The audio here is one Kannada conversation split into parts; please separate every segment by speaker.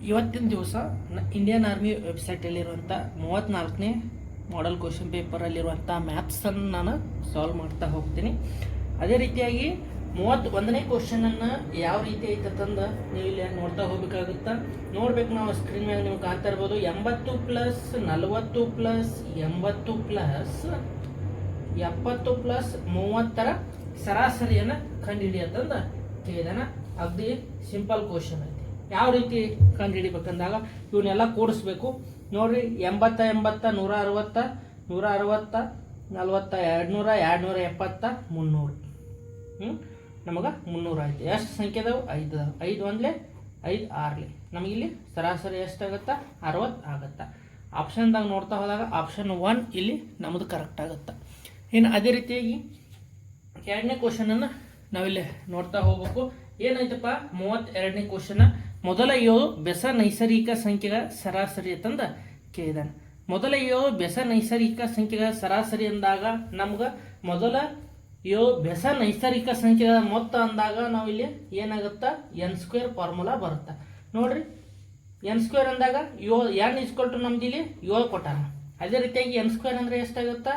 Speaker 1: ಇವತ್ತಿನ ದಿವಸ ಇಂಡಿಯನ್ ಆರ್ಮಿ ವೆಬ್ಸೈಟಲ್ಲಿರುವಂಥ 34ನೇ ಮಾಡೆಲ್ ಕ್ವಶನ್ ಪೇಪರಲ್ಲಿರುವಂಥ ಮ್ಯಾಥ್ಸನ್ನು ನಾನು ಸಾಲ್ವ್ ಮಾಡ್ತಾ ಹೋಗ್ತೀನಿ. ಅದೇ ರೀತಿಯಾಗಿ 31ನೇ ಕ್ವಶನನ್ನು ಯಾವ ರೀತಿ ಐತಂದು ನೀವು ಇಲ್ಲಿ ನೋಡ್ತಾ ಹೋಗ್ಬೇಕಾಗುತ್ತಾ. ನೋಡ್ಬೇಕು, ನಾವು ಸ್ಕ್ರೀನ್ ಮೇಲೆ ನೀವು ಕಾಣ್ತಾ ಇರ್ಬೋದು. 80 ಪ್ಲಸ್ 40 ಪ್ಲಸ್ 80 ಪ್ಲಸ್ 70 ಪ್ಲಸ್ 30ರ ಸರಾಸರಿಯನ್ನು ಕಂಡುಹಿಡಿಯತ್ತಂದ ಕೇಳಿದಾನ. ಅಗದಿ ಸಿಂಪಲ್ ಕ್ವಶನ್ ಐತಿ. ಯಾವ ರೀತಿ ಕಂಡುಹಿಡಿಬೇಕಂದಾಗ ಇವನ್ನೆಲ್ಲ ಕೂಡಿಸ್ಬೇಕು. ನೋಡ್ರಿ, 80 80 160 160 40 200 270 300 ನಮಗೆ 300 ಆಯ್ತು. ಎಷ್ಟು ಸಂಖ್ಯೆ ಅದಾವೆ? 5 ಅದಾವೆ. 5 ಒಂದ್ಲೆ 5 6ಲೆ ನಮಗಿಲ್ಲಿ ಸರಾಸರಿ ಎಷ್ಟಾಗುತ್ತಾ? 60 ಆಗುತ್ತಾ. ಆಪ್ಷನ್ದಾಗ ನೋಡ್ತಾ ಹೋದಾಗ ಆಪ್ಷನ್ 1 ಇಲ್ಲಿ ನಮ್ಮದು ಕರೆಕ್ಟ್ ಆಗುತ್ತಾ. ಇನ್ನು ಅದೇ ರೀತಿಯಾಗಿ ಎರಡನೇ ಕ್ವಶನನ್ನು ನಾವಿಲ್ಲಿ ನೋಡ್ತಾ ಹೋಗ್ಬೇಕು. ಏನಾಯ್ತಪ್ಪ? 32ನೇ ಕ್ವಶನ್, ಮೊದಲ 7 ಬೆಸ ನೈಸರ್ಗಿಕ ಸಂಖ್ಯೆಗಳ ಸರಾಸರಿ ಅಂತಂದ ಕೇಳಿದಾನೆ. ಮೊದಲ 7 ಬೆಸ ನೈಸರ್ಗಿಕ ಸಂಖ್ಯೆಗಳ ಸರಾಸರಿ ಅಂದಾಗ ನಮ್ಗೆ ಮೊದಲ 7 ಬೆಸ ನೈಸರ್ಗಿಕ ಸಂಖ್ಯೆಗಳ ಮೊತ್ತ ಅಂದಾಗ ನಾವಿಲ್ಲಿ ಏನಾಗುತ್ತಾ? n² ಫಾರ್ಮುಲಾ ಬರುತ್ತೆ. ನೋಡ್ರಿ, n² ಅಂದಾಗ n ಇಸ್ಕೊಲ್ಟು ನಮ್ದು ಇಲ್ಲಿ 7 ಕೊಟ್ಟಾನ. ಅದೇ ರೀತಿಯಾಗಿ n² ಅಂದ್ರೆ ಎಷ್ಟಾಗುತ್ತಾ?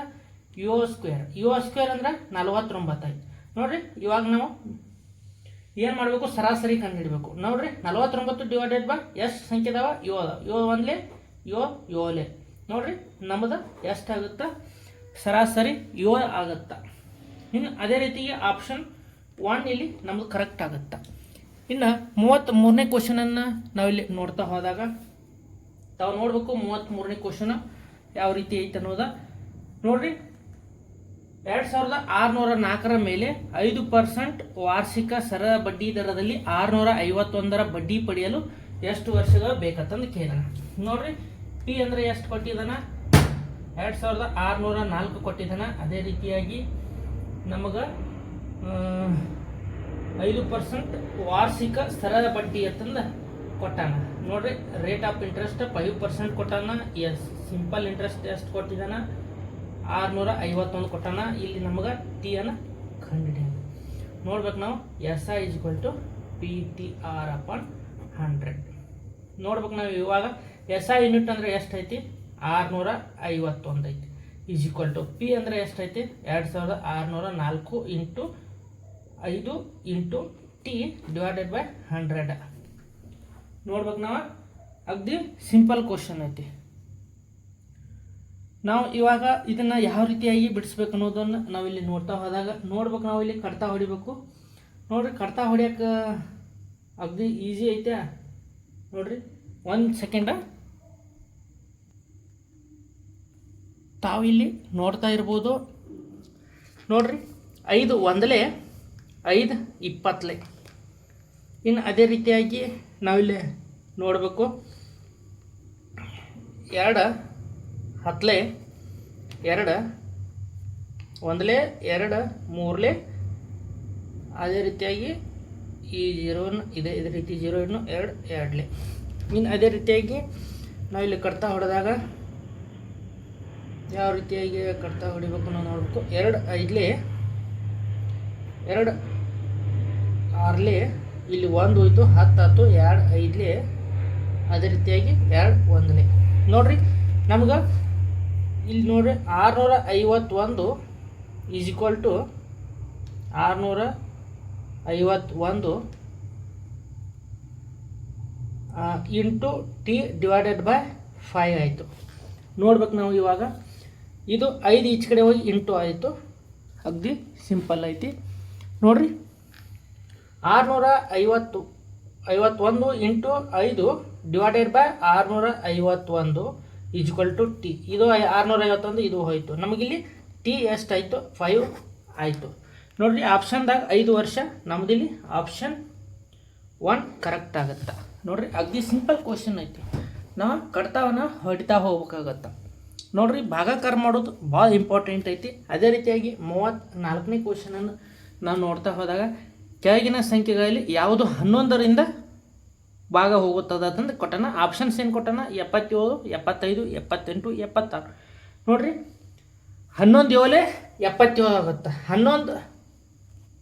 Speaker 1: 7² ಅಂದ್ರೆ 49 ಆಯ್ತು. ನೋಡ್ರಿ, ಇವಾಗ ನಾವು ಏನು ಮಾಡಬೇಕು? ಸರಾಸರಿ ಕಂಡು ಹಿಡಬೇಕು. ನೋಡ್ರಿ, 49 ಡಿವೈಡೆಡ್ ಬೈ ಎಷ್ಟು ಸಂಖ್ಯೆ ಅದಾವ? 7 ಅದಾವ. 7 ಒಂದ್ಲೆ 7 ನೋಡ್ರಿ, ನಮ್ಮದು ಎಷ್ಟಾಗುತ್ತಾ? ಸರಾಸರಿ 7 ಆಗುತ್ತಾ. ಇನ್ನು ಅದೇ ರೀತಿಗೆ ಆಪ್ಷನ್ 1 ಇಲ್ಲಿ ನಮ್ದು ಕರೆಕ್ಟ್ ಆಗುತ್ತಾ. ಇನ್ನು 33ನೇ ಕ್ವಶನನ್ನು ನಾವಿಲ್ಲಿ ನೋಡ್ತಾ ಹೋದಾಗ ತಾವು ನೋಡ್ಬೇಕು. 33ನೇ ಕ್ವಶನ್ ಯಾವ ರೀತಿ ಐತೆ ಅನ್ನೋದ ನೋಡ್ರಿ. 2604ರ ಮೇಲೆ 5% ವಾರ್ಷಿಕ ಸರಳ ಬಡ್ಡಿ ದರದಲ್ಲಿ 651ರ ಬಡ್ಡಿ ಪಡೆಯಲು ಎಷ್ಟು ವರ್ಷಗಳು ಬೇಕಂತಂದು ಕೇಳೋಣ. ನೋಡ್ರಿ, ಪಿ ಅಂದ್ರೆ ಎಷ್ಟು ಕೊಟ್ಟಿದ್ದಾನ? 2604 ಕೊಟ್ಟಿದ್ದಾನ. ಅದೇ ರೀತಿಯಾಗಿ ನಮಗೆ 5% ವಾರ್ಷಿಕ ಸರಳ ಬಡ್ಡಿ ಅಂತಂದು ಕೊಟ್ಟಾನ. ನೋಡ್ರಿ, ರೇಟ್ ಆಫ್ ಇಂಟ್ರೆಸ್ಟ್ 5% ಕೊಟ್ಟಾನ. ಎಸ್ ಸಿಂಪಲ್ ಇಂಟ್ರೆಸ್ಟ್ ಎಷ್ಟು ಕೊಟ್ಟಿದ್ದಾನ? 651 ಕೊಟ್ಟಾನ. ಇಲ್ಲಿ ನಮಗೆ ಟಿ ಅನ್ನು ಕಂಡುಹಿಡಿಯೋಣ. ನೋಡ್ಬೇಕು ನಾವು, SI = PTR/100 ನೋಡ್ಬೇಕು ನಾವು. ಇವಾಗ SI ಯೂನಿಟ್ ಅಂದರೆ ಎಷ್ಟೈತಿ? 651 ಐತಿ. P ಅಂದರೆ ಎಷ್ಟೈತಿ? 2604 × 5 × T ಡಿವೈಡೆಡ್ ಬೈ 100 ನೋಡ್ಬೇಕು ನಾವು. ಅಗದಿ ಸಿಂಪಲ್ ಕ್ವಶನ್ ಐತಿ. ನಾವು ಇವಾಗ ಇದನ್ನು ಯಾವ ರೀತಿಯಾಗಿ ಬಿಡಿಸ್ಬೇಕು ಅನ್ನೋದನ್ನು ನಾವಿಲ್ಲಿ ನೋಡ್ತಾ ಹೋದಾಗ ನೋಡ್ಬೇಕು. ನಾವು ಇಲ್ಲಿ ಕಡ್ತಾ ಹೊಡಿಬೇಕು. ನೋಡ್ರಿ, ಕಡ್ತಾ ಹೊಡಿಯೋಕೆ ಅಗದಿ ಈಸಿ ಐತೆ. ನೋಡ್ರಿ, 1 ಸೆಕೆಂಡ ತಾವಿಲ್ಲಿ ನೋಡ್ತಾ ಇರ್ಬೋದು. ನೋಡ್ರಿ, 5 ಒಂದಲೇ 5 20ಲೆ. ಇನ್ನು ಅದೇ ರೀತಿಯಾಗಿ ನಾವಿಲ್ಲಿ ನೋಡಬೇಕು. 2 10ಲೆ 2 ಒಂದಲೇ 2 3ಲೆ. ಅದೇ ರೀತಿಯಾಗಿ ಈ 0 ಇದೆ, ಇದೇ ರೀತಿ 0 ಇನ್ನು 2 2ಲೆ. ಇನ್ನು ಅದೇ ರೀತಿಯಾಗಿ ನಾವಿಲ್ಲಿ ಕಡ್ತಾ ಹೊಡೆದಾಗ ಯಾವ ರೀತಿಯಾಗಿ ಕಡ್ತಾ ಹೊಡಿಬೇಕು ನಾವು ನೋಡಬೇಕು. 2 5ಲೆ 2 6ಲೆ ಇಲ್ಲಿ 1 ಹೋಯ್ತು, 10 ಆಯ್ತು. 2 5ಲೆ ಅದೇ ರೀತಿಯಾಗಿ 2 1ಲೆ. ನೋಡ್ರಿ, ನಮ್ಗೆ ಇಲ್ಲಿ ನೋಡ್ರಿ 651 = 651 ಇಂಟು T ಡಿವೈಡೆಡ್ ಬೈ 5 ಆಯಿತು. ನೋಡ್ಬೇಕು ನಾವು ಇವಾಗ. ಇದು 5 ಈಚ್ ಕಡೆ ಹೋಗಿ ಇಂಟು ಆಯಿತು. ಅಗದಿ ಸಿಂಪಲ್ ಐತಿ. ನೋಡ್ರಿ, 651 ಇಂಟು 5 ಡಿವೈಡೆಡ್ ಬೈ 651 = T. ಇದು 651, ಇದು ಹೋಯಿತು. ನಮಗಿಲ್ಲಿ T ಎಷ್ಟಾಯಿತು? 5 ಆಯಿತು. ನೋಡಿರಿ, ಆಪ್ಷನ್ದಾಗ 5 ವರ್ಷ, ನಮ್ಮದಿಲ್ಲಿ ಆಪ್ಷನ್ 1 ಕರೆಕ್ಟ್ ಆಗುತ್ತಾ. ನೋಡಿರಿ, ಅಗದಿ ಸಿಂಪಲ್ ಕ್ವಶನ್ ಐತಿ. ನಾವು ಕಡ್ತಾವನ್ನ ಹೊಡಿತಾ ಹೋಗ್ಬೇಕಾಗತ್ತೆ. ನೋಡಿರಿ, ಭಾಗಾಕಾರ ಮಾಡೋದು ಭಾಳ ಇಂಪಾರ್ಟೆಂಟ್ ಐತಿ. ಅದೇ ರೀತಿಯಾಗಿ 34ನೇ ಕ್ವಶನನ್ನು ನಾವು ನೋಡ್ತಾ ಹೋದಾಗ ಕೆಳಗಿನ ಸಂಖ್ಯೆಗಳಲ್ಲಿ ಯಾವುದು 11ರಿಂದ ಭಾಗ ಹೋಗುತ್ತದೆ ಅಂತಂದು ಕೊಟ್ಟಾನ. ಆಪ್ಷನ್ಸ್ ಏನು ಕೊಟ್ಟಾನ? 77 75 78 76. ನೋಡ್ರಿ, 11 7 77 ಆಗುತ್ತೆ. 11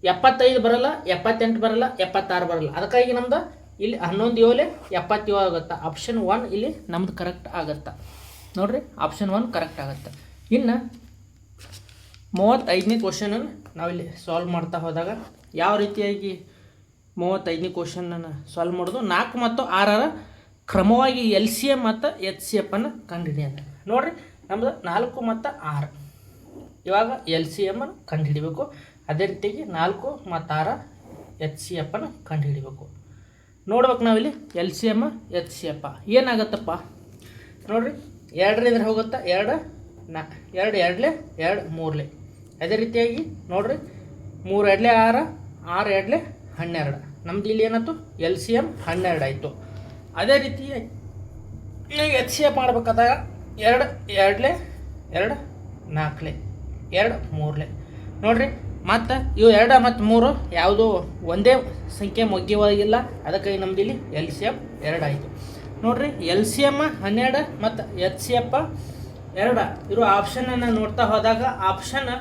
Speaker 1: 75 ಬರಲ್ಲ, 78 ಬರಲ್ಲ, 76 ಬರಲ್ಲ. ಅದಕ್ಕಾಗಿ ನಮ್ದು ಇಲ್ಲಿ 11 ಏಳು 77 ಆಗುತ್ತೆ. ಆಪ್ಷನ್ 1 ಇಲ್ಲಿ ನಮ್ದು ಕರೆಕ್ಟ್ ಆಗುತ್ತೆ ನೋಡಿರಿ. ಆಪ್ಷನ್ 1 ಕರೆಕ್ಟ್ ಆಗುತ್ತೆ. ಇನ್ನು 35ನೇ ಕ್ವಶನನ್ನು ನಾವಿಲ್ಲಿ ಸಾಲ್ವ್ ಮಾಡ್ತಾ ಹೋದಾಗ ಯಾವ ರೀತಿಯಾಗಿ 35ನೇ ಕ್ವಶನನ್ನು ಸಾಲ್ವ್ ಮಾಡೋದು, 4 ಮತ್ತು 6ರ ಕ್ರಮವಾಗಿ LCM ಮತ್ತು HCF ಅನ್ನು ಕಂಡುಹಿಡಿಯೋಣ. ನೋಡಿರಿ ನಮ್ಮದು 4 ಮತ್ತು 6 ಇವಾಗ LCM ಅನ್ನು ಕಂಡುಹಿಡಿಬೇಕು. ಅದೇ ರೀತಿಯಾಗಿ 4 ಮತ್ತು 6 HCF ಅನ್ನು ಕಂಡುಹಿಡಿಬೇಕು. ನೋಡ್ಬೇಕು ನಾವಿಲ್ಲಿ LCM HCF ಏನಾಗತ್ತಪ್ಪ ನೋಡಿರಿ. 2 ಹೋಗುತ್ತಾ 2 2 2 3. ಅದೇ ರೀತಿಯಾಗಿ ನೋಡಿರಿ 3 2 6 6 2 12. ನಮ್ದು ಇಲ್ಲಿ ಏನಾಯ್ತು LCM 12 ಆಯಿತು. ಅದೇ ರೀತಿ HCF ಮಾಡ್ಬೇಕಾದಾಗ 2 2 2 4 2 3. ನೋಡಿರಿ ಮತ್ತು ಇವು 2 ಮತ್ತು 3 ಯಾವುದೂ ಒಂದೇ ಸಂಖ್ಯೆ ಮೊಗ್ಗಿವಾಗಿಲ್ಲ, ಅದಕ್ಕಾಗಿ ನಮ್ದು ಇಲ್ಲಿ LCM 2 ಆಯಿತು. ನೋಡಿರಿ LCM 12 ಮತ್ತು HCF 2 ಇರೋ ಆಪ್ಷನನ್ನು ನೋಡ್ತಾ ಹೋದಾಗ ಆಪ್ಷನ್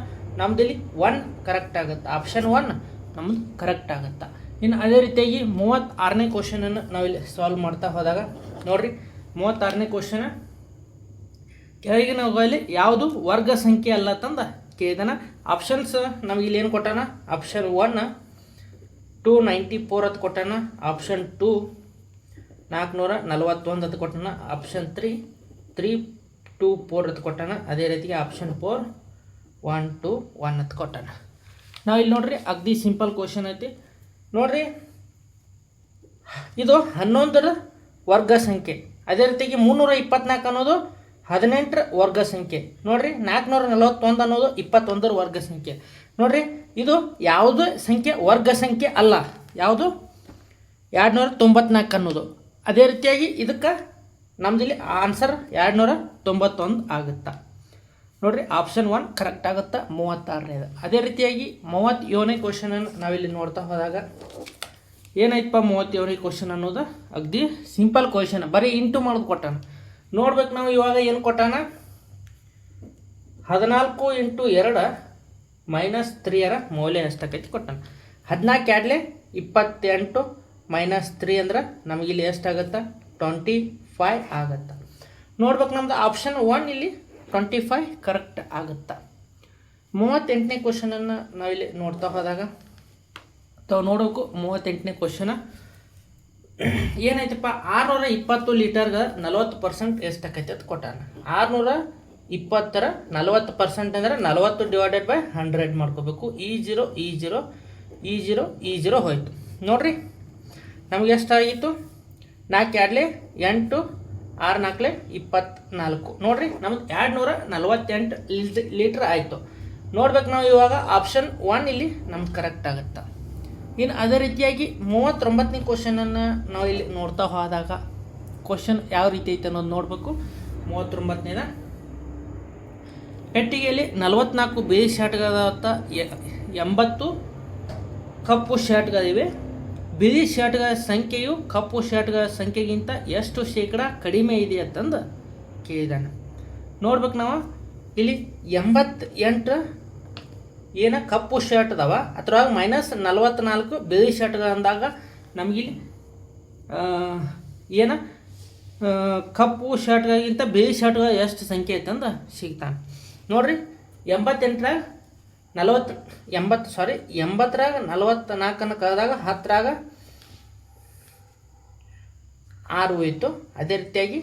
Speaker 1: ನಮ್ದಿಲ್ಲಿ 1 ಕರೆಕ್ಟ್ ಆಗುತ್ತೆ. ಆಪ್ಷನ್ 1 ನಮ್ಮದು ಕರೆಕ್ಟ್ ಆಗುತ್ತೆ. ಇನ್ನು ಅದೇ ರೀತಿಯಾಗಿ 36ನೇ ಕ್ವಶನನ್ನು ನಾವಿಲ್ಲಿ ಸಾಲ್ವ್ ಮಾಡ್ತಾ ಹೋದಾಗ ನೋಡಿರಿ 36ನೇ ಕ್ವಶನ್ ಕೆಳಗಿನವುಗಳಲ್ಲಿ ಯಾವುದು ವರ್ಗ ಸಂಖ್ಯೆ ಅಲ್ಲ ತಂದ ಕೇಳಿದಾನ. ಆಪ್ಷನ್ಸ್ ನಮಗೆ ಇಲ್ಲಿ ಏನು ಕೊಟ್ಟಾನ, ಆಪ್ಷನ್ 1 294 ಅಂತ ಕೊಟ್ಟಾನ, ಆಪ್ಷನ್ 2 441 ಅಂತ ಕೊಟ್ಟಾನ, ಆಪ್ಷನ್ 3 324 ಅಂತ ಕೊಟ್ಟಾನ, ಅದೇ ರೀತಿಗೆ ಆಪ್ಷನ್ 4 121 ಅಂತ ಕೊಟ್ಟಾನ. ನಾವು ಇಲ್ಲಿ ನೋಡ್ರಿ ಅಗ್ದಿ ಸಿಂಪಲ್ ಕ್ವಶನ್ ಐತಿ ನೋಡ್ರಿ. ಇದು 11ರ ವರ್ಗ ಸಂಖ್ಯೆ. ಅದೇ ರೀತಿಯಾಗಿ 324 ಅನ್ನೋದು 18ರ ವರ್ಗ ಸಂಖ್ಯೆ. ನೋಡಿರಿ 441 ಅನ್ನೋದು 21ರ ವರ್ಗ ಸಂಖ್ಯೆ. ನೋಡಿರಿ ಇದು ಯಾವುದೇ ಸಂಖ್ಯೆ ವರ್ಗ ಸಂಖ್ಯೆ ಅಲ್ಲ, ಯಾವುದು 294 ಅನ್ನೋದು. ಅದೇ ರೀತಿಯಾಗಿ ಇದಕ್ಕೆ ನಮ್ದಿಲ್ಲಿ ಆನ್ಸರ್ 291 ಆಗುತ್ತಾ. ನೋಡಿರಿ ಆಪ್ಷನ್ 1 ಕರೆಕ್ಟ್ ಆಗುತ್ತಾ 36ನೇದು. ಅದೇ ರೀತಿಯಾಗಿ 37ನೇ ಕ್ವಶನನ್ನು ನಾವಿಲ್ಲಿ ನೋಡ್ತಾ ಹೋದಾಗ ಏನಾಯ್ತಪ್ಪ 37ನೇ ಕ್ವಶನ್ ಅನ್ನೋದು ಅಗ್ದಿ ಸಿಂಪಲ್ ಕ್ವಶನ್, ಬರೀ ಇಂಟು ಮಾಡೋದು ಕೊಟ್ಟಾನ. ನೋಡ್ಬೇಕು ನಾವು ಇವಾಗ ಏನು ಕೊಟ್ಟಾನ, 14 × 2 - 3ರ ಮೌಲ್ಯ ಎಷ್ಟಾಕೈತಿ ಕೊಟ್ಟಾನ. 14 2 28 -3 ಅಂದ್ರೆ ನಮಗಿಲ್ಲಿ ಎಷ್ಟಾಗುತ್ತೆ 25 ಆಗುತ್ತೆ. ನೋಡ್ಬೇಕು ನಮ್ದು ಆಪ್ಷನ್ 1 ಇಲ್ಲಿ 25 ಕರೆಕ್ಟ್ ಆಗುತ್ತಾ. 38ನೇ ಕ್ವಶನನ್ನು ನಾವಿಲ್ಲಿ ನೋಡ್ತಾ ಹೋದಾಗ ತಾವು ನೋಡಬೇಕು 38ನೇ ಕ್ವಶನ ಏನಾಯ್ತಪ್ಪ, 620 ಲೀಟರ್ಗೆ 40% ಎಷ್ಟಾಕೈತಿ ಅಂತ ಕೊಟ್ಟಾನ. 620ರ 40% ಅಂದರೆ 40 / 100 ಮಾಡ್ಕೋಬೇಕು. ಈ 0 ಹೋಯ್ತು. ನೋಡ್ರಿ ನಮಗೆ ಎಷ್ಟಾಗಿತ್ತು, 4 2 8 6 4 24. ನೋಡಿರಿ ನಮ್ದು 248 ಲೀಟ್ರ್ ಆಯಿತು. ನೋಡ್ಬೇಕು ನಾವು ಇವಾಗ ಆಪ್ಷನ್ 1 ಇಲ್ಲಿ ನಮ್ಗೆ ಕರೆಕ್ಟ್ ಆಗುತ್ತೆ. ಇನ್ನು ಅದೇ ರೀತಿಯಾಗಿ 39ನೇ ಕ್ವಶನನ್ನು ನಾವು ಇಲ್ಲಿ ನೋಡ್ತಾ ಹೋದಾಗ ಕ್ವಶನ್ ಯಾವ ರೀತಿ ಐತೆ ಅನ್ನೋದು ನೋಡಬೇಕು. 39ನೇದ ಪೆಟ್ಟಿಗೆಯಲ್ಲಿ 44 ಬಿಳಿ ಶರ್ಟ್ಗಳತ್ತ 80 ಕಪ್ಪು ಶರ್ಟ್ಗಳಿವೆ. ಬಿಳಿ ಶರ್ಟ್ಗಳ ಸಂಖ್ಯೆಯು ಕಪ್ಪು ಶರ್ಟ್ಗಳ ಸಂಖ್ಯೆಗಿಂತ ಎಷ್ಟು ಶೇಕಡ ಕಡಿಮೆ ಇದೆ ಅಂತಂದು ಕೇಳಿದಾನೆ. ನೋಡ್ಬೇಕು ನಾವು ಇಲ್ಲಿ 88 ಏನ ಕಪ್ಪು ಶರ್ಟ್ ಅದಾವ, ಅದ್ರೊಳಗೆ -44 ಬಿಳಿ ಶರ್ಟ್ಗಳು ಅಂದಾಗ ನಮಗಿಲ್ಲಿ ಏನ ಕಪ್ಪು ಶರ್ಟ್ಗಳಿಗಿಂತ ಬಿಳಿ ಶರ್ಟ್ಗಳು ಎಷ್ಟು ಸಂಖ್ಯೆ ಐತಂದು ಸಿಗ್ತಾನೆ. ನೋಡಿರಿ 88ರಾಗ 80ರಾಗ 44 ಕಳೆದಾಗ 10ರಾಗ 6 ಹೋಯಿತು. ಅದೇ ರೀತಿಯಾಗಿ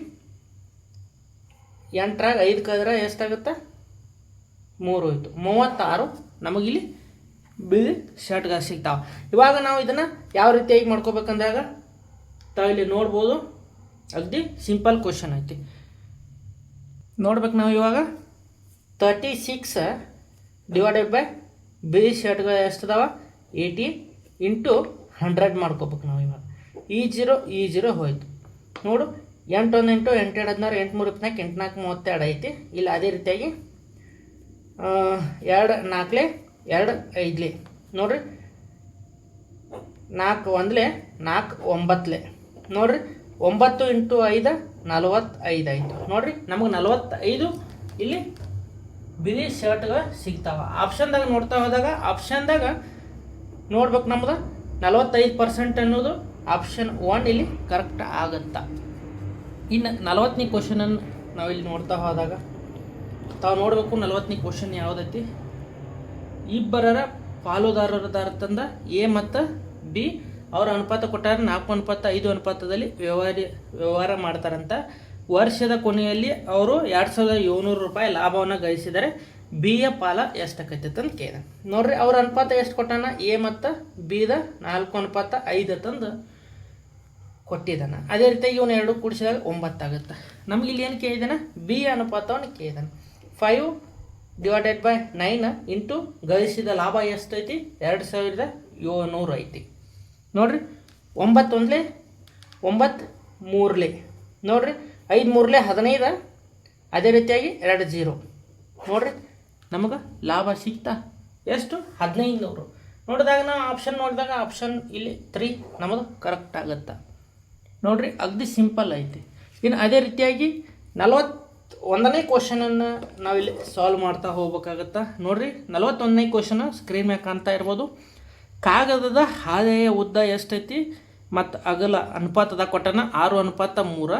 Speaker 1: 8ರಾಗ 5 ಕಳೆದ್ರೆ ಎಷ್ಟಾಗುತ್ತೆ 3 ಹೋಯಿತು. 36 ನಮಗಿಲ್ಲಿ ಬಿಳಿ ಶರ್ಟ್ಗಳು ಸಿಗ್ತಾವೆ. ಇವಾಗ ನಾವು ಇದನ್ನು ಯಾವ ರೀತಿಯಾಗಿ ಮಾಡ್ಕೋಬೇಕಂದಾಗ ತಾವು ಇಲ್ಲಿ ನೋಡ್ಬೋದು, ಅಗದಿ ಸಿಂಪಲ್ ಕ್ವಶನ್ ಐತಿ. ನೋಡ್ಬೇಕು ನಾವು ಇವಾಗ 36 / ಬಿಳಿ ಶರ್ಟ್ಗಳು ಎಷ್ಟಿದಾವ 80 × 100 ಮಾಡ್ಕೋಬೇಕು ನಾವು ಇವಾಗ. ಈ 0 ಹೋಯ್ತು. ನೋಡು 8 1 8 8 2 16 8 3 24 8 4 32 ಐತಿ. ಇಲ್ಲ ಅದೇ ರೀತಿಯಾಗಿ 2 4 2 5 ನೋಡಿರಿ 4 1 4 9. ನೋಡಿರಿ 9 × 5 45 ಆಯಿತು. ನೋಡಿರಿ ನಮಗೆ 45 ಇಲ್ಲಿ ಬಿಳಿ ಶರ್ಟ್ಗಳು ಸಿಗ್ತಾವೆ. ಆಪ್ಷನ್ದಾಗ ನೋಡ್ತಾ ಹೋದಾಗ ಆಪ್ಷನ್ದಾಗ ನೋಡ್ಬೇಕು ನಮ್ದು 45% ಅನ್ನೋದು ಆಪ್ಷನ್ 1 ಇಲ್ಲಿ ಕರೆಕ್ಟ್ ಆಗುತ್ತಾ. ಇನ್ನು 40ನೇ ಕ್ವಶನನ್ನು ನಾವಿಲ್ಲಿ ನೋಡ್ತಾ ಹೋದಾಗ ತಾವು ನೋಡಬೇಕು 40ನೇ ಕ್ವಶನ್ ಯಾವುದೈತಿ. ಇಬ್ಬರರ ಪಾಲುದಾರರದಾರ್ತಂದ ಎ ಮತ್ತು ಬಿ ಅವರ ಅನುಪಾತ ಕೊಟ್ಟಾರ 4:5 ಅನುಪಾತದಲ್ಲಿ ವ್ಯವಹಾರ ಮಾಡ್ತಾರಂತ. ವರ್ಷದ ಕೊನೆಯಲ್ಲಿ ಅವರು 2700 ರೂಪಾಯಿ ಲಾಭವನ್ನು ಗಳಿಸಿದರೆ ಬಿ ಯ ಪಾಲ ಎಷ್ಟಾಕೈತೆ ಅಂತ ಕೇಳಿದ. ನೋಡ್ರಿ ಅವ್ರ ಅನುಪಾತ ಎಷ್ಟು ಕೊಟ್ಟಾನ, ಎ ಮತ್ತು ಬಿದ 4:5 ತಂದು ಕೊಟ್ಟಿದ್ದಾನ. ಅದೇ ರೀತಿಯಾಗಿ ಇವನು 2 ಕೂಡಿಸಿದಾಗ 9 ಆಗುತ್ತೆ. ನಮ್ಗೆ ಇಲ್ಲಿ ಏನು ಕೇಳಿದಾನ, ಬಿ ಅನುಪಾತವನ್ನು ಕೇಳಿದಾನ. 5/9 ಇಂಟು ಗಳಿಸಿದ ಲಾಭ ಎಷ್ಟೈತಿ, 2700 ಐತಿ. ನೋಡ್ರಿ 9 ಒಂದ್ಲೆ 9 ಮೂರ್ಲೆ, ನೋಡ್ರಿ 5 ಮೂರ್ಲೆ 15. ಅದೇ ರೀತಿಯಾಗಿ 2 0. ನೋಡ್ರಿ ನಮಗೆ ಲಾಭ ಸಿಗ್ತಾ ಎಷ್ಟು, 1500. ನೋಡಿದಾಗ ನಾವು ಆಪ್ಷನ್ ನೋಡಿದಾಗ ಆಪ್ಷನ್ ಇಲ್ಲಿ 3 ನಮಗೆ ಕರೆಕ್ಟ್ ಆಗುತ್ತೆ. ನೋಡ್ರಿ ಅಗದಿ ಸಿಂಪಲ್ ಐತಿ. ಇನ್ನು ಅದೇ ರೀತಿಯಾಗಿ 41ನೇ ಕ್ವಶನನ್ನು ನಾವಿಲ್ಲಿ ಸಾಲ್ವ್ ಮಾಡ್ತಾ ಹೋಗ್ಬೇಕಾಗತ್ತಾ. ನೋಡ್ರಿ 41ನೇ ಕ್ವಶನ್ ಸ್ಕ್ರೀನ್ ಮ್ಯಾಗ ಕಾಣ್ತಾ ಇರ್ಬೋದು. ಕಾಗದದ ಹಾಳೆಯ ಉದ್ದ ಎಷ್ಟೈತಿ ಮತ್ತು ಅಗಲ ಅನುಪಾತದ ಕೊಟ್ಟನ 6:3.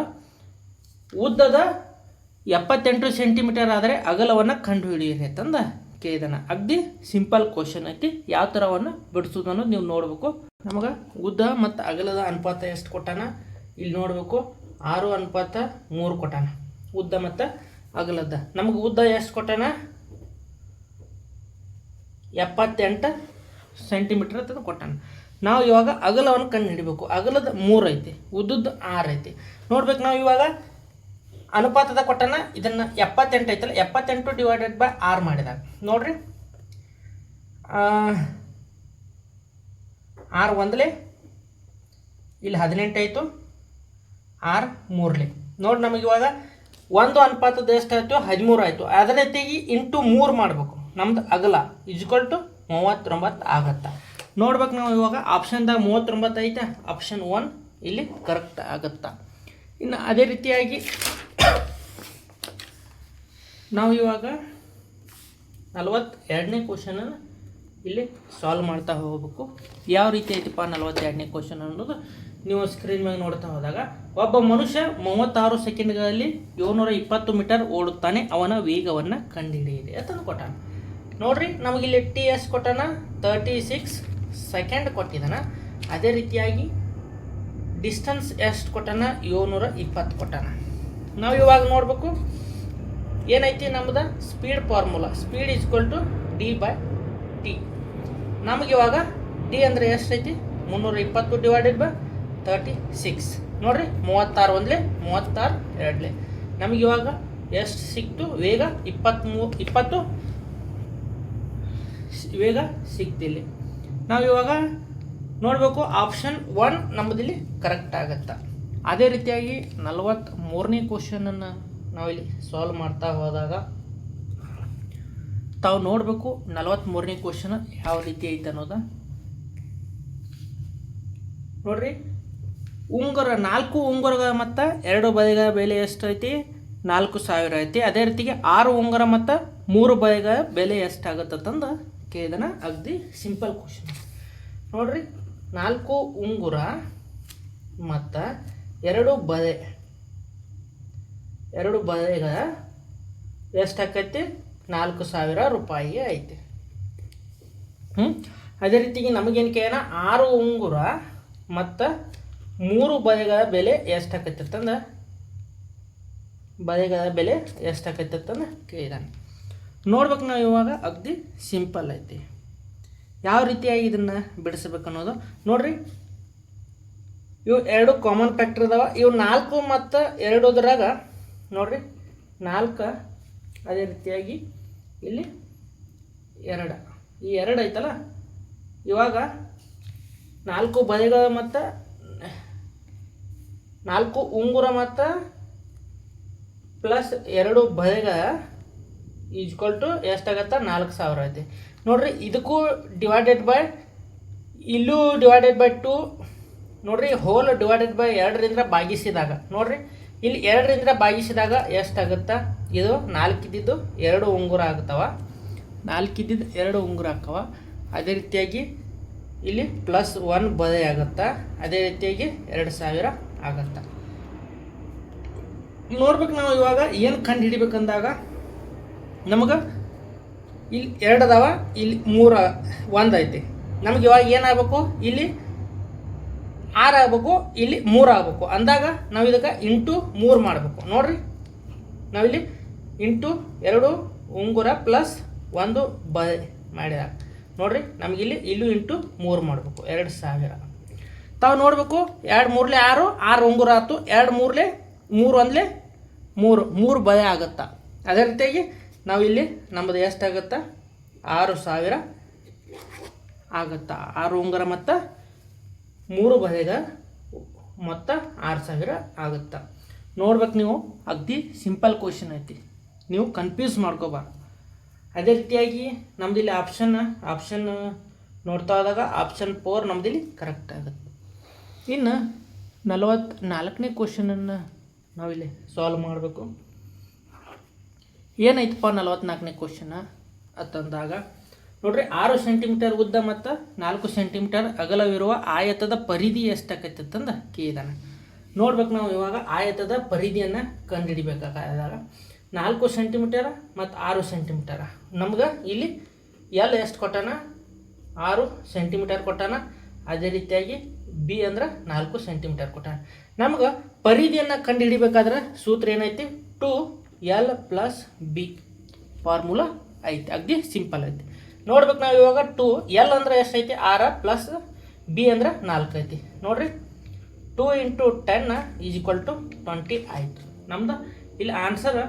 Speaker 1: ಉದ್ದದ 78 ಸೆಂಟಿಮೀಟರ್ ಆದರೆ ಅಗಲವನ್ನು ಕಂಡುಹಿಡಿಯಿರಿ ಅಂತಂದ ಕೇಳಿದಾನ. ಅಗದಿ ಸಿಂಪಲ್ ಕ್ವಶನ್ ಐತಿ. ಯಾವ ಥರವನ್ನು ಬಿಡಿಸೋದನ್ನು ನೀವು ನೋಡಬೇಕು. ನಮಗೆ ಉದ್ದ ಮತ್ತು ಅಗಲದ ಅನುಪಾತ ಎಷ್ಟು ಕೊಟ್ಟಾನ ಇಲ್ಲಿ ನೋಡಬೇಕು. 6:3 ಕೊಟ್ಟಾನ ಉದ್ದ ಮತ್ತು ಅಗಲದ. ನಮಗೆ ಉದ್ದ ಎಷ್ಟು ಕೊಟ್ಟಾನ, 78 ಸೆಂಟಿಮೀಟರ್ ಅಂತ ಕೊಟ್ಟಾನ. ನಾವು ಇವಾಗ ಅಗಲವನ್ನು ಕಂಡು ಹಿಡಿಬೇಕು. ಅಗಲದ 3 ಐತಿ, ಉದ್ದದ್ದು 6 ಐತಿ. ನೋಡ್ಬೇಕು ನಾವು ಇವಾಗ ಅನುಪಾತದ ಕೊಟ್ಟನ ಇದನ್ನು 78 ಐತಲ್ಲ, 78/6 ಮಾಡಿದಾಗ ನೋಡ್ರಿ 6 ಒಂದಲೇ ಇಲ್ಲಿ 18 ಆಯಿತು, 6 ಮೂರಲೆ. ನೋಡಿ ನಮಗೆ ಇವಾಗ ಒಂದು ಅನುಪಾತದ ಎಷ್ಟಾಯಿತು, 13 ಆಯಿತು. ಅದರ ರೀತಿಯಾಗಿ ಇಂಟು 3 ಮಾಡಬೇಕು. ನಮ್ದು ಅಗಲ = 39 ಆಗತ್ತಾ. ನೋಡ್ಬೇಕು ನಾವು ಇವಾಗ ಆಪ್ಷನ್ದಾಗ 39 ಐತೆ, ಆಪ್ಷನ್ 1 ಇಲ್ಲಿ ಕರೆಕ್ಟ್ ಆಗುತ್ತಾ. ಇನ್ನು ಅದೇ ರೀತಿಯಾಗಿ ನಾವು ಇವಾಗ 42ನೇ ಕ್ವಶನನ್ನು ಇಲ್ಲಿ ಸಾಲ್ವ್ ಮಾಡ್ತಾ ಹೋಗಬೇಕು. ಯಾವ ರೀತಿ ಐತಿಪ್ಪ 42ನೇ ಕ್ವಶನ್ ಅನ್ನೋದು ನೀವು ಸ್ಕ್ರೀನ್ ಮೇಲೆ ನೋಡ್ತಾ ಹೋದಾಗ, ಒಬ್ಬ ಮನುಷ್ಯ 36 ಸೆಕೆಂಡ್ಗಳಲ್ಲಿ 720 ಮೀಟರ್ ಓಡುತ್ತಾನೆ, ಅವನ ವೇಗವನ್ನು ಕಂಡುಹಿಡಿಯಿರಿ ಅಂತ ಕೊಟ್ಟಾನ. ನೋಡ್ರಿ ನಮಗಿಲ್ಲಿ ಟಿ ಎಷ್ಟು ಕೊಟ್ಟಾನ, 36 ಸೆಕೆಂಡ್ ಕೊಟ್ಟಿದ್ದಾನ. ಅದೇ ರೀತಿಯಾಗಿ ಡಿಸ್ಟನ್ಸ್ ಎಷ್ಟು ಕೊಟ್ಟಾನ, 720 ಕೊಟ್ಟಾನ. ನಾವು ಇವಾಗ ನೋಡಬೇಕು ಏನೈತಿ ನಮ್ದು ಸ್ಪೀಡ್ ಫಾರ್ಮುಲಾ. Speed = d/t. ನಮಗೆ ಇವಾಗ ಡಿ ಅಂದರೆ ಎಷ್ಟೈತಿ, 320/36. ನೋಡ್ರಿ 36 ಒಂದಲೇ 36 ಎರಡಲೇ. ನಮಗೆ ಇವಾಗ ಎಷ್ಟು ಸಿಕ್ತು, ವೇಗ 20 ವೇಗ ಸಿಕ್ತಿಲ್ಲಿ. ನಾವು ಇವಾಗ ನೋಡಬೇಕು ಆಪ್ಷನ್ 1 ನಮ್ಮದಿಲ್ಲಿ ಕರೆಕ್ಟ್ ಆಗುತ್ತಾ. ಅದೇ ರೀತಿಯಾಗಿ 43ನೇ ಕ್ವಶನನ್ನು ನಾವಿಲ್ಲಿ ಸಾಲ್ವ್ ಮಾಡ್ತಾ ಹೋದಾಗ ತಾವು ನೋಡಬೇಕು 43ನೇ ಕ್ವಶನ್ ಯಾವ ರೀತಿ ಐತೆ ಅನ್ನೋದ. ನೋಡ್ರಿ ಉಂಗುರ 4 ಉಂಗುರಗಳ ಮತ್ತು 2 ಬಳೆಗಳ ಬೆಲೆ ಎಷ್ಟೈತಿ, 4000 ಐತಿ. ಅದೇ ರೀತಿಗೆ 6 ಉಂಗುರ ಮತ್ತು 3 ಬಳೆಗಳ ಬೆಲೆ ಎಷ್ಟಾಗುತ್ತಂದು ಕೇಳಿದನ. ಅಗದಿ ಸಿಂಪಲ್ ಕ್ವಶನ್. ನೋಡ್ರಿ 4 ಉಂಗುರ ಮತ್ತು 2 ಬಳೆಗಳ ಎಷ್ಟಾಕೈತಿ, 4000 ರೂಪಾಯಿ ಐತಿ. ಅದೇ ರೀತಿಗೆ ನಮಗೇನು ಕೇಳೋಣ, 6 ಉಂಗುರ ಮತ್ತು 3 ಬಳೆಗಳ ಬೆಲೆ ಎಷ್ಟಾಕೈತಂದ ಕೇಳಿದಾನೆ. ನೋಡ್ಬೇಕು ನಾವು ಇವಾಗ ಅಗದಿ ಸಿಂಪಲ್ ಐತಿ. ಯಾವ ರೀತಿಯಾಗಿ ಇದನ್ನು ಬಿಡಿಸ್ಬೇಕು ಅನ್ನೋದು ನೋಡ್ರಿ. ಇವು 2 ಕಾಮನ್ ಫ್ಯಾಕ್ಟರ್ ಇದಾವೆ. ಇವು 4 ಮತ್ತು 2 ನೋಡ್ರಿ 4. ಅದೇ ರೀತಿಯಾಗಿ ಇಲ್ಲಿ 2, ಈ 2 ಐತಲ್ಲ. ಇವಾಗ 4 ಬಳೆಗಳ ಮತ್ತು 4 ಉಂಗುರ ಮತ್ತು ಪ್ಲಸ್ 2 ಬಳೆಗಳ = ಎಷ್ಟಾಗತ್ತ, 4000 ಐತಿ. ನೋಡ್ರಿ ಇದಕ್ಕೂ ಡಿವೈಡೆಡ್ ಇಲ್ಲೂ /2. ನೋಡ್ರಿ ಹೋಲ್ /2 ಭಾಗಿಸಿದಾಗ ನೋಡ್ರಿ ಇಲ್ಲಿ 2 ಭಾಗಿಸಿದಾಗ ಎಷ್ಟಾಗುತ್ತಾ, ಇದು 4 ಇದ್ದಿದ್ದು 2 ಉಂಗುರ ಆಗ್ತಾವ, 4 ಇದ್ದಿದ್ದು 2 ಉಂಗುರ ಆಗ್ತಾವ. ಅದೇ ರೀತಿಯಾಗಿ ಇಲ್ಲಿ +1 ಬದಲಿ ಆಗುತ್ತಾ, ಅದೇ ರೀತಿಯಾಗಿ 2000 ಆಗುತ್ತಾ. ನೋಡ್ಬೇಕು ನಾವು ಇವಾಗ ಏನು ಕಂಡು ಹಿಡಿಬೇಕಂದಾಗ ನಮಗೆ ಇಲ್ಲಿ 2 ಅದಾವ, ಇಲ್ಲಿ 3 1 ಐತಿ. ನಮ್ಗೆ ಇವಾಗ ಏನಾಗಬೇಕು, ಇಲ್ಲಿ 6 ಆಗಬೇಕು, ಇಲ್ಲಿ 3 ಆಗಬೇಕು. ಅಂದಾಗ ನಾವು ಇದಕ್ಕೆ ಇಂಟು 3 ಮಾಡಬೇಕು. ನೋಡ್ರಿ ನಾವಿಲ್ಲಿ ಇಂಟು 2 ಉಂಗುರ ಪ್ಲಸ್ 1 ಬದಲಿ ಮಾಡಿದಾಗ ನೋಡ್ರಿ ನಮಗಿಲ್ಲಿ ಇಲ್ಲೂ ಇಂಟು 3 ಮಾಡಬೇಕು. 2000 ತಾವು ನೋಡಬೇಕು. 2 3 6 6 ಉಂಗುರ ಆಯ್ತು. 2 3 3 1 3 ಬದಲಿ ಆಗುತ್ತಾ. ಅದೇ ರೀತಿಯಾಗಿ ನಾವಿಲ್ಲಿ ನಮ್ಮದು ಎಷ್ಟಾಗುತ್ತಾ, 6000 ಆಗುತ್ತಾ. 6 ಉಂಗುರ ಮತ್ತು 3 ಬದಲಿಗೆ ಮೊತ್ತ 6000 ಆಗುತ್ತಾ. ನೋಡ್ಬೇಕು ನೀವು, ಅಗದಿ ಸಿಂಪಲ್ ಕ್ವಶನ್ ಐತಿ, ನೀವು ಕನ್ಫ್ಯೂಸ್ ಮಾಡ್ಕೋಬಾರ್ದು. ಅದೇ ರೀತಿಯಾಗಿ ನಮ್ದಿಲ್ಲಿ ಆಪ್ಷನ್ ನೋಡ್ತಾ ಹೋದಾಗ ಆಪ್ಷನ್ 4 ನಮ್ದಿಲ್ಲಿ ಕರೆಕ್ಟ್ ಆಗುತ್ತೆ. ಇನ್ನು 44ನೇ ಕ್ವಶನನ್ನು ನಾವಿಲ್ಲಿ ಸಾಲ್ವ್ ಮಾಡಬೇಕು. ಏನೈತಪ್ಪ 44ನೇ ಕ್ವಶನ್ ಅಂತಂದಾಗ ನೋಡ್ರಿ, 6 ಸೆಂಟಿಮೀಟರ್ ಉದ್ದ ಮತ್ತು 4 ಸೆಂಟಿಮೀಟರ್ ಅಗಲವಿರುವ ಆಯತದ ಪರಿಧಿ ಎಷ್ಟಾಕೈತೆ ಅಂತಂದು ಕೇಳಿದಾನೆ. ನೋಡ್ಬೇಕು ನಾವು ಇವಾಗ ಆಯತದ ಪರಿಧಿಯನ್ನು ಕಂಡುಹಿಡಿಬೇಕಾದಾಗ 4 ಸೆಂಟಿಮೀಟರ್ ಮತ್ತು 6 ಸೆಂಟಿಮೀಟರ್. ನಮ್ಗೆ ಇಲ್ಲಿ ಎಲ್ ಎಷ್ಟು ಕೊಟ್ಟಾನ, 6 ಸೆಂಟಿಮೀಟರ್ ಕೊಟ್ಟಾನ. ಅದೇ ರೀತಿಯಾಗಿ ಬಿ ಅಂದ್ರೆ 4 ಸೆಂಟಿಮೀಟರ್ ಕೊಟ್ಟಾನ. ನಮ್ಗೆ ಪರಿಧಿಯನ್ನು ಕಂಡುಹಿಡಿಬೇಕಾದ್ರೆ ಸೂತ್ರ ಏನೈತಿ, 2L + B ಫಾರ್ಮುಲಾ ಐತಿ. ಅಗದಿ ಸಿಂಪಲ್ ಐತಿ. ನೋಡ್ಬೇಕು ನಾವು ಇವಾಗ 2L ಅಂದ್ರೆ ಎಷ್ಟೈತಿ, 6 ಪ್ಲಸ್ B ಅಂದ್ರೆ 4 ಐತಿ. ನೋಡ್ರಿ 2 × 10 = 20 ಆಯಿತು. ನಮ್ದು ಇಲ್ಲಿ ಆನ್ಸರ್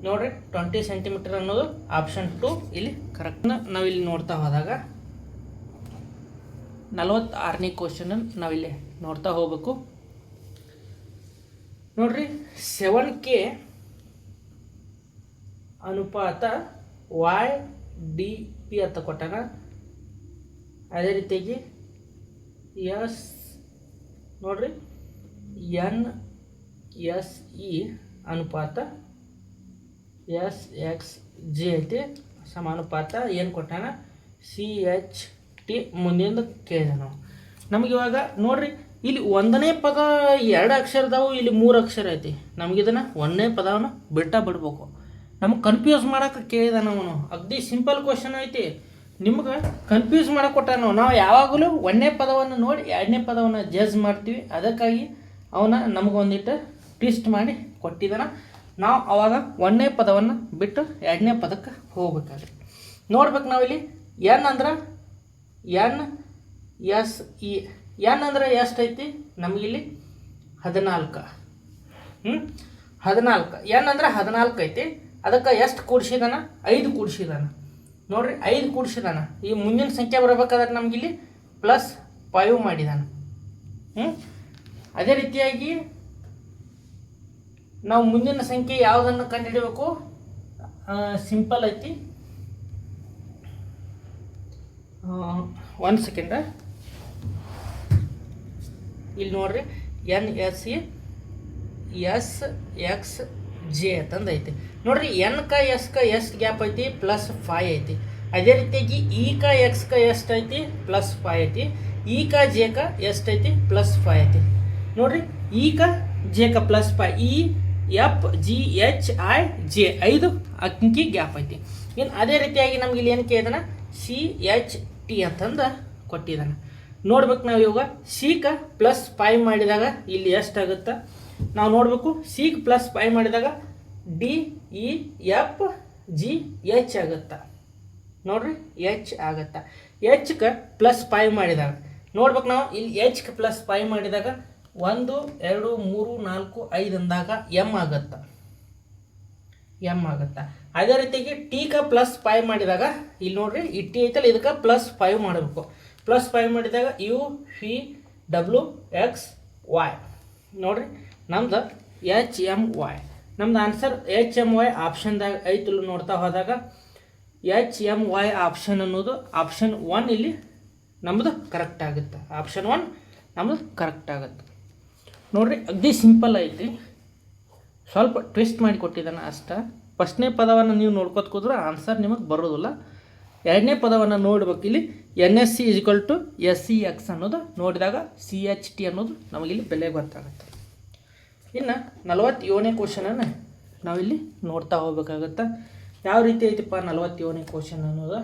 Speaker 1: ನೋಡ್ರಿ 20 ಸೆಂಟಿಮೀಟರ್ ಅನ್ನೋದು ಆಪ್ಷನ್ 2 ಇಲ್ಲಿ ಕರೆಕ್ಟ್. ನಾವಿಲ್ಲಿ ನೋಡ್ತಾ ಹೋದಾಗ 46ನೇ ಕ್ವಶನ್ ನಾವಿಲ್ಲಿ ನೋಡ್ತಾ ಹೋಗ್ಬೇಕು. ನೋಡ್ರಿ 7K ಅನುಪಾತ YDP ಅಂತ ಕೊಟ್ಟಾನ. ಅದೇ ರೀತಿಯಾಗಿ ಎಸ್ ನೋಡ್ರಿ NSE ಅನುಪಾತ SXG ಐತಿ ಸಮಾನುಪಾತ ಏನು ಕೊಟ್ಟಾನ, CHT ಮುಂದಿನ ಕೇಳಿದೆ ನಾವು. ನಮ್ಗೆ ಇವಾಗ ನೋಡ್ರಿ ಇಲ್ಲಿ 1ನೇ ಪದ 2 ಅಕ್ಷರದವು, ಇಲ್ಲಿ 3 ಅಕ್ಷರ ಐತಿ. ನಮ್ಗೆ ಇದನ್ನು 1ನೇ ಪದವನ್ನು ಬಿಡ್ಬೇಕು. ನಮ್ಗೆ ಕನ್ಫ್ಯೂಸ್ ಮಾಡೋಕೆ ಕೇಳಿದ ನಾವು. ಅಗದಿ ಸಿಂಪಲ್ ಕ್ವಶನ್ ಐತಿ. ನಿಮ್ಗೆ ಕನ್ಫ್ಯೂಸ್ ಮಾಡೋಕೆ ಕೊಟ್ಟಾನ. ನಾವು ಯಾವಾಗಲೂ 1ನೇ ಪದವನ್ನು ನೋಡಿ 2ನೇ ಪದವನ್ನು ಜಡ್ಜ್ ಮಾಡ್ತೀವಿ. ಅದಕ್ಕಾಗಿ ಅವನ ನಮಗೊಂದಿಟ್ಟು ಟ್ವಿಸ್ಟ್ ಮಾಡಿ ಕೊಟ್ಟಿದ್ದಾನ. ನಾವು ಅವಾಗ 1ನೇ ಪದವನ್ನು ಬಿಟ್ಟು 2ನೇ ಪದಕ್ಕೆ ಹೋಗ್ಬೇಕಾದ್ರೆ ನೋಡ್ಬೇಕು. ನಾವಿಲ್ಲಿ N ಅಂದ್ರೆ NSE. N ಅಂದ್ರೆ ಎಷ್ಟೈತಿ ನಮಗಿಲ್ಲಿ 14. 14 N ಅಂದ್ರೆ 14 ಐತಿ. ಅದಕ್ಕೆ ಎಷ್ಟು ಕೂಡಿಸಿದಾನ, 5 ಕೂಡಿಸಿದಾನ. ನೋಡ್ರಿ 5 ಕೂಡಿಸಿದಾನ. ಈ ಮುಂದಿನ ಸಂಖ್ಯೆ ಬರಬೇಕಾದ್ರೆ ನಮಗಿಲ್ಲಿ +5 ಮಾಡಿದಾನ. ಅದೇ ರೀತಿಯಾಗಿ ನಾವು ಮುಂದಿನ ಸಂಖ್ಯೆ ಯಾವುದನ್ನು ಕಂಡುಹಿಡಬೇಕು, ಸಿಂಪಲ್ ಐತಿ. 1 ಸೆಕೆಂಡ. ಇಲ್ಲಿ ನೋಡ್ರಿ NSE SXJ ಅಂತಂದು ಐತಿ. ನೋಡ್ರಿ N ಕ S ಕ ಎಷ್ಟು ಗ್ಯಾಪ್ ಐತಿ, +5 ಐತಿ. ಅದೇ ರೀತಿಯಾಗಿ E ಕ X ಕ ಎಷ್ಟು ಐತಿ, +5 ಐತಿ. E ಕ J ಕ ಎಷ್ಟು ಐತಿ, +5 ಐತಿ. ನೋಡ್ರಿ E ಕ J ಕ +5, EFGHIJ 5 ಅಂಕಿ ಗ್ಯಾಪ್ ಐತಿ. ಇನ್ನು ಅದೇ ರೀತಿಯಾಗಿ ನಮ್ಗೆ ಇಲ್ಲಿ ಏನು ಕೇಳಿದಾನ, CHT ಅಂತಂದು ಕೊಟ್ಟಿದ್ದಾನೆ. ನೋಡ್ಬೇಕು ನಾವು ಇವಾಗ C ಕ +5 ಮಾಡಿದಾಗ ಇಲ್ಲಿ ಎಷ್ಟಾಗುತ್ತೆ ನಾವು ನೋಡಬೇಕು. C ಕ +5 ಮಾಡಿದಾಗ DEFGH ಆಗುತ್ತಾ. ನೋಡ್ರಿ H ಆಗುತ್ತಾ. H ಕ +5 ಮಾಡಿದಾಗ ನೋಡ್ಬೇಕು ನಾವು ಇಲ್ಲಿ H ಕ +5 ಮಾಡಿದಾಗ 1 2 3 4 5 ಅಂದಾಗ M ಆಗುತ್ತಾ. ಅದೇ ರೀತಿಯಾಗಿ T ಕ +5 ಮಾಡಿದಾಗ ಇಲ್ಲಿ ನೋಡ್ರಿ ಈ T ಐತಲ್ಲ, ಇದಕ್ಕೆ +5 ಮಾಡಬೇಕು. +5 ಮಾಡಿದಾಗ UVWXY. ನೋಡ್ರಿ ನಮ್ದು HMY. ನಮ್ದು ಆನ್ಸರ್ HMY ಆಪ್ಷನ್ದಾಗ ಐತಲ್ಲ. ನೋಡ್ತಾ ಹೋದಾಗ HMY ಆಪ್ಷನ್ ಅನ್ನೋದು ಆಪ್ಷನ್ 1 ಇಲ್ಲಿ ನಮ್ಮದು ಕರೆಕ್ಟ್ ಆಗುತ್ತೆ. ಆಪ್ಷನ್ 1 ನಮ್ಮದು ಕರೆಕ್ಟ್ ಆಗುತ್ತೆ. ನೋಡ್ರಿ ಅಗದಿ ಸಿಂಪಲ್ ಐತಿ. ಸ್ವಲ್ಪ ಟ್ವಿಸ್ಟ್ ಮಾಡಿ ಕೊಟ್ಟಿದ್ದಾನೆ ಅಷ್ಟೇ. ಫಸ್ಟ್ನೇ ಪದವನ್ನು ನೀವು ನೋಡ್ಕೋತ ಕೂದ್ರೆ ಆನ್ಸರ್ ನಿಮಗೆ ಬರೋದಿಲ್ಲ. ಎರಡನೇ ಪದವನ್ನು ನೋಡ್ಬೇಕು. ಇಲ್ಲಿ NSC = SCX ಅನ್ನೋದು ನೋಡಿದಾಗ CHT ಅನ್ನೋದು ನಮಗಿಲ್ಲಿ ಬೆಲೆ ಗೊತ್ತಾಗುತ್ತೆ. ಇನ್ನು 47ನೇ ಕ್ವಶನನ್ನು ನಾವಿಲ್ಲಿ ನೋಡ್ತಾ ಹೋಗ್ಬೇಕಾಗತ್ತೆ. ಯಾವ ರೀತಿ ಐತಿಪ್ಪ 47ನೇ ಕ್ವಶನ್ ಅನ್ನೋದು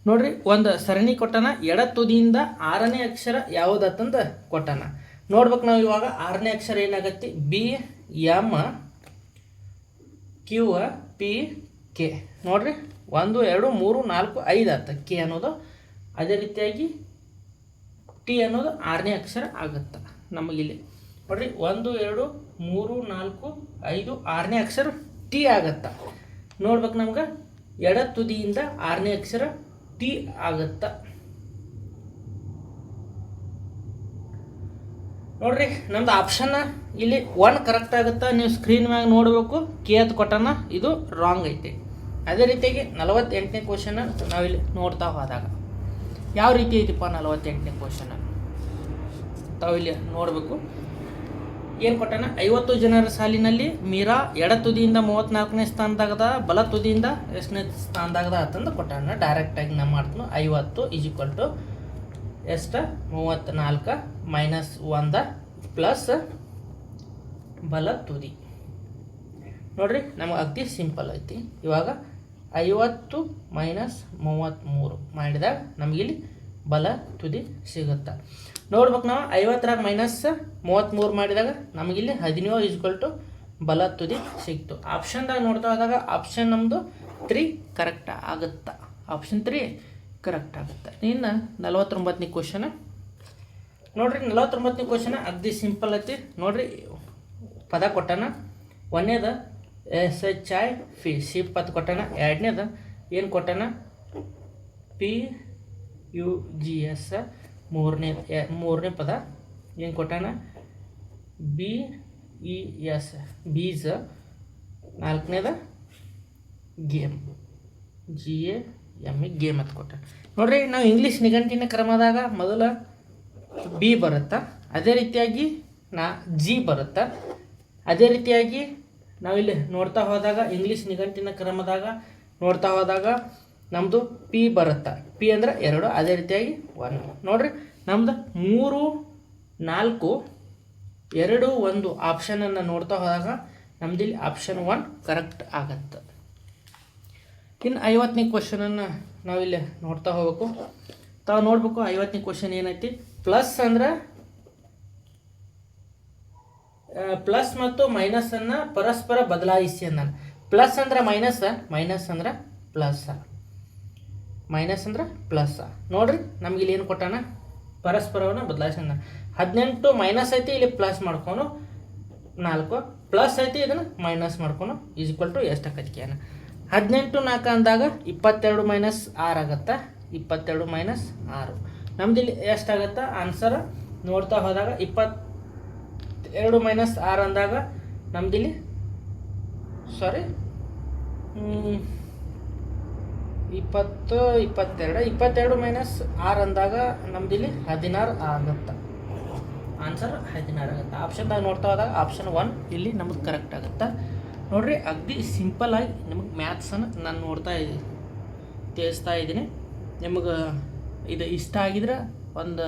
Speaker 1: ನೋಡ್ರಿ. ಒಂದು ಸರಣಿ ಕೊಟ್ಟನ, ಎಡ ತುದಿಯಿಂದ 6ನೇ ಅಕ್ಷರ ಯಾವುದಂತಂದು ಕೊಟ್ಟನ. ನೋಡ್ಬೇಕು ನಾವು ಇವಾಗ 6ನೇ ಅಕ್ಷರ ಏನಾಗತ್ತೆ, B M Q P K. ನೋಡ್ರಿ 1 2 3 4 5 ಆತ ಕೆ ಅನ್ನೋದು. ಅದೇ ರೀತಿಯಾಗಿ ಟಿ ಅನ್ನೋದು 6ನೇ ಅಕ್ಷರ ಆಗುತ್ತೆ ನಮಗಿಲ್ಲಿ. ನೋಡ್ರಿ 1 2 3 4 5 6ನೇ ಅಕ್ಷರ ಟಿ ಆಗತ್ತ. ನೋಡ್ಬೇಕು ನಮ್ಗೆ ಎಡ ತುದಿಯಿಂದ 6ನೇ ಅಕ್ಷರ ಟಿ ಆಗತ್ತ. ನೋಡ್ರಿ ನಮ್ದು ಆಪ್ಷನ್ ಇಲ್ಲಿ 1 ಕರೆಕ್ಟ್ ಆಗುತ್ತಾ, ನೀವು ಸ್ಕ್ರೀನ್ ಮ್ಯಾಗ ನೋಡಬೇಕು. ಕೆ ಅಂತ ಕೊಟ್ಟನ, ಇದು ರಾಂಗ್ ಐತಿ. ಅದೇ ರೀತಿಯಾಗಿ 48ನೇ ಕ್ವಶನ್ ನಾವಿಲ್ಲಿ ನೋಡ್ತಾ ಹೋದಾಗ ಯಾವ ರೀತಿ ಐತಿಪ್ಪ 48ನೇ ಕ್ವಶನ್ ತಾವಿಲ್ಲಿ ನೋಡಬೇಕು. ಏನು ಕೊಟ್ಟನ, 50 ಜನರ ಸಾಲಿನಲ್ಲಿ ಮೀರಾ ಎಡ ತುದಿಯಿಂದ 34ನೇ ಸ್ಥಾನದಾಗದ, ಬಲ ತುದಿಯಿಂದ ಎಷ್ಟನೇ ಸ್ಥಾನದಾಗದ ಅಂತಂದು ಕೊಟ್ಟಾನ. ಡೈರೆಕ್ಟಾಗಿ ನಾನು ಮಾಡ್ತೀನಿ. 50 = ಎಷ್ಟು 34 - 1 ಪ್ಲಸ್ ಬಲ ತುದಿ. ನೋಡ್ರಿ ನಮಗೆ ಅತಿ ಸಿಂಪಲ್ ಐತಿ. ಇವಾಗ 50 - 33 ಮಾಡಿದಾಗ ನಮಗಿಲ್ಲಿ ಬಲ ತುದಿ ಸಿಗುತ್ತೆ. ನೋಡ್ಬೇಕು ನಾವು 50ರಾಗ -33 ಮಾಡಿದಾಗ ನಮಗಿಲ್ಲಿ 17 = ಬಲ ತುದಿ ಸಿಕ್ತು. ಆಪ್ಷನ್ದಾಗ ನೋಡ್ತಾ ಹೋದಾಗ ಆಪ್ಷನ್ ನಮ್ಮದು 3 ಕರೆಕ್ಟ್ ಆಗುತ್ತೆ. ಆಪ್ಷನ್ 3 ಕರೆಕ್ಟ್ ಆಗುತ್ತೆ. ಇನ್ನು 49ನೇ ಕ್ವಶನ್ ನೋಡ್ರಿ. 49ನೇ ಕ್ವಶನ್ ಅಗ್ದಿ ಸಿಂಪಲ್ ಐತಿ. ನೋಡ್ರಿ ಪದ ಕೊಟ್ಟನ. ಒಂದೇದ SHI ಫಿ ಶಿಪ್ ಅಂತ ಕೊಟ್ಟನ. ಎರಡನೇದ ಏನು ಕೊಟ್ಟನ, PUGS. ಮೂರನೇ ಪದ ಏನು ಕೊಟ್ಟನ, BES ಬೀಜ. ನಾಲ್ಕನೇದ ಗೇಮ್, GAME ಗೇಮ್ ಅಂತ ಕೊಟ್ಟ. ನೋಡ್ರಿ ನಾವು ಇಂಗ್ಲೀಷ್ ನಿಘಂಟಿನ ಕ್ರಮದಾಗ ಮೊದಲ ಬಿ ಬರುತ್ತಾ, ಅದೇ ರೀತಿಯಾಗಿ ಜಿ ಬರುತ್ತಾ. ಅದೇ ರೀತಿಯಾಗಿ ನಾವಿಲ್ಲಿ ನೋಡ್ತಾ ಹೋದಾಗ ಇಂಗ್ಲೀಷ್ ನಿಘಂಟಿನ ಕ್ರಮದಾಗ ನೋಡ್ತಾ ಹೋದಾಗ ನಮ್ಮದು ಪಿ ಬರುತ್ತಾ. ಪಿ ಅಂದ್ರೆ 2, ಅದೇ ರೀತಿಯಾಗಿ 1. ನೋಡ್ರಿ ನಮ್ದು 3 4 2 1 ಆಪ್ಷನನ್ನು ನೋಡ್ತಾ ಹೋದಾಗ ನಮ್ದಿಲ್ಲಿ ಆಪ್ಷನ್ 1 ಕರೆಕ್ಟ್ ಆಗತ್ತೆ. ಇನ್ನು 50ನೇ ಕ್ವಶನನ್ನು ನಾವಿಲ್ಲಿ ನೋಡ್ತಾ ಹೋಗ್ಬೇಕು. ತಾವು ನೋಡ್ಬೇಕು 50ನೇ ಕ್ವಶನ್ ಏನೈತಿ, ಪ್ಲಸ್ ಅಂದ್ರೆ ಪ್ಲಸ್ ಮತ್ತು ಮೈನಸನ್ನು ಪರಸ್ಪರ ಬದಲಾಯಿಸಿ ಅಂದ. ಪ್ಲಸ್ ಅಂದ್ರೆ ಮೈನಸ್, ಮೈನಸ್ ಅಂದ್ರೆ ಪ್ಲಸ್, ಮೈನಸ್ ಅಂದ್ರೆ ಪ್ಲಸ್. ನೋಡ್ರಿ ನಮ್ಗೆ ಇಲ್ಲಿ ಏನು ಕೊಟ್ಟಾನ, ಪರಸ್ಪರವನ್ನು ಬದಲಾಯಿಸೋಣ. 18 ಮೈನಸ್ ಐತಿ, ಇಲ್ಲಿ ಪ್ಲಸ್ ಮಾಡ್ಕೊಂಡು 4 ಪ್ಲಸ್ ಐತಿ, ಇದನ್ನು ಮೈನಸ್ ಮಾಡ್ಕೊಂಡು = ಎಷ್ಟು ಆಕೈತಿ. 18 4 ಅಂದಾಗ 22 - 6 ಆಗತ್ತಾ. 22 - 6 ನಮ್ದಿಲ್ಲಿ ಎಷ್ಟಾಗತ್ತಾ ಆನ್ಸರ್ ನೋಡ್ತಾ ಹೋದಾಗ 22 - 6 ಅಂದಾಗ ನಮ್ದಿಲ್ಲಿ 22 - 6 ಅಂದಾಗ ನಮ್ದಿಲ್ಲಿ 16 ಆಗುತ್ತೆ. ಆನ್ಸರ್ 16 ಆಗುತ್ತೆ. ಆಪ್ಷನ್ದಾಗ ನೋಡ್ತಾ ಹೋದಾಗ ಆಪ್ಷನ್ 1 ಇಲ್ಲಿ ನಮಗೆ ಕರೆಕ್ಟ್ ಆಗುತ್ತೆ. ನೋಡ್ರಿ ಅಗದಿ ಸಿಂಪಲ್ ಆಗಿ ನಿಮಗೆ ಮ್ಯಾಥ್ಸನ್ನು ನಾನು ತಿಳಿಸ್ತಾ ಇದ್ದೀನಿ. ನಿಮಗೆ ಇದು ಇಷ್ಟ ಆಗಿದ್ರೆ ಒಂದು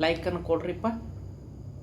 Speaker 1: ಲೈಕನ್ನು ಕೊಡ್ರಿಪ್ಪ.